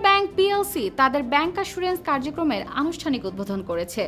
Bank PLC তাদের bank assurance কার্যক্রমের আনুষ্ঠানিক উদ্বোধন করেছে।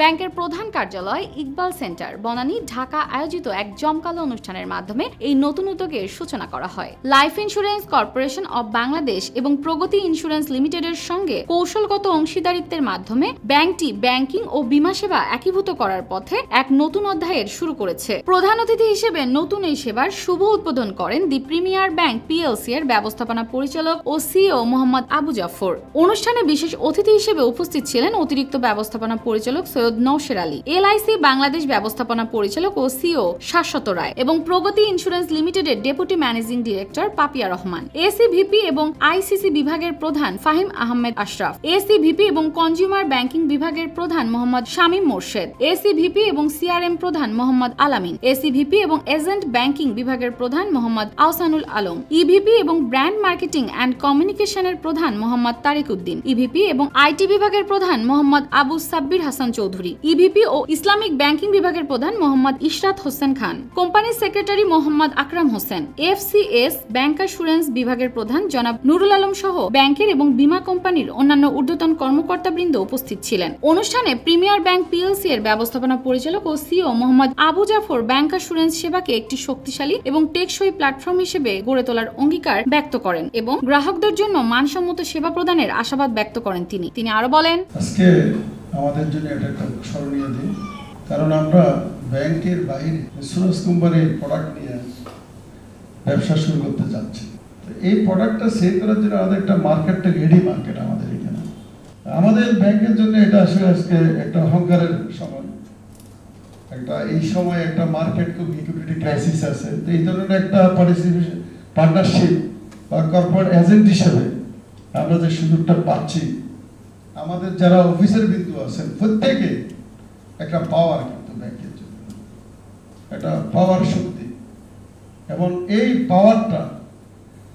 ব্যাংকের প্রধান কার্যালয় ইকবাল সেন্টার বনানী ঢাকা আয়োজিত এক জমকালো অনুষ্ঠানের মাধ্যমে এই নতুন উদ্যোগের সূচনা করা হয়। Life insurance corporation of Bangladesh এবং প্রগতি ইন্স্যুরেন্স লিমিটেডের সঙ্গে কৌশলগত অংশীদারিত্বের মাধ্যমে ব্যাংকটি ব্যাংকিং ও বীমা সেবা একীভূত করার পথে এক নতুন অধ্যায়ের শুরু করেছে। প্রধান অতিথি হিসেবে নতুন এই সেবার শুভ উদ্বোধন করেন দি প্রিমিয়ার ব্যাংক পিএলসি এর ব্যবস্থাপনা পরিচালক ও সিইও মোহাম্মদ আবু জাফর। অনুষ্ঠানে বিশেষ অতিথি হিসেবে উপস্থিত ছিলেন অতিরিক্ত ব্যবস্থাপনা পরিচালক সৈয়দ নওশের আলী, এলআইসি বাংলাদেশ ব্যবস্থাপনা পরিচালক ও সিইও শাশ্বত রায় এবং প্রগতি ইন্স্যুরেন্স লিমিটেডের deputy managing director Papia Rahman, ACVP এবং আইসিসি বিভাগের প্রধান ফাহিম আহমেদ আশরাফ, এসিভিপি এবং কনজিউমার ব্যাংকিং বিভাগের প্রধান মোহাম্মদ শামীম মোর্শেদ, এসিভিপি এবং সিআরএম প্রধান মোহাম্মদ আলামিন, এসিভিপি এবং এজেন্ট ব্যাংকিং বিভাগের প্রধান মোহাম্মদ আহসানুল আলম, ইভিপি এবং ব্র্যান্ড মার্কেটিং অ্যান্ড কমিউনিকেশনের প্রধান মোহাম্মদ তারিক উদ্দিন, ইভিপি এবং আইটি বিভাগের প্রধান মোহাম্মদ আবু সাব্বির হাসান চৌধুরী, ইভিপি ও ইসলামিক ব্যাংকিং বিভাগের প্রধান মোহাম্মদ ইশরাত হোসেন খান, কোম্পানির সেক্রেটারি মোহাম্মদ আকরাম হোসেন, এফসিএস ব্যাংক অ্যাসুরেন্স বিভাগের প্রধান জনাব নুরুল আলম সহ ব্যাংকের এবং বীমা কোম্পানির অন্যান্য ঊর্ধ্বতন কর্মকর্তাবৃন্দ উপস্থিত ছিলেন। অনুষ্ঠানে প্রিমিয়ার ব্যাংক পিএলসি এর ব্যবস্থাপনা পরিচালক ও CEO Mohammad Abu Jafar bank assurance সেবাকে একটি শক্তিশালী এবং টেকসই প্ল্যাটফর্ম হিসেবে গড়ে তোলার অঙ্গীকার ব্যক্ত করেন এবং গ্রাহকদের জন্য মানসম্মত সেবা প্রদানের আশাবাদ ব্যক্ত করেন। তিনি আরো বলেন, আজকে আমাদের জন্য এটা একটা স্মরণীয় দিন, কারণ আমরা ব্যাংকের বাইরে ইন্স্যুরেন্স কোম্পানির প্রোডাক্ট নিয়ে ব্যবসা শুরু করতে যাচ্ছি। এই প্রোডাক্টটা সেল করার জন্য আমাদের একটা মার্কেটটা রেডি মার্কেট আমাদের এখানে। আমাদের ব্যাংকের জন্য এটা আসলে আজকে একটা অহংকারের সময়, এই সময় একটা মার্কেট খুব লিকুইডিটি ক্রাইসিস আছে। এই ধরনের একটা পার্টনারশিপ বা কর্পোরেট এজেন্ট হিসেবে আমরা যে সুযোগটা পাচ্ছি, আমাদের যারা অফিসের বিন্দু আছেন প্রত্যেকে একটা পাওয়ার, কিন্তু ব্যাংকের জন্য একটা পাওয়ার শক্তি, এবং এই পাওয়ারটা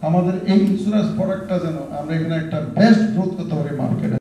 আমাদের এই ইন্স্যুরেন্স প্রোডাক্টটা যেন আমরা এখানে একটা বেস্ট গ্রোথ করতে পারি মার্কেটে।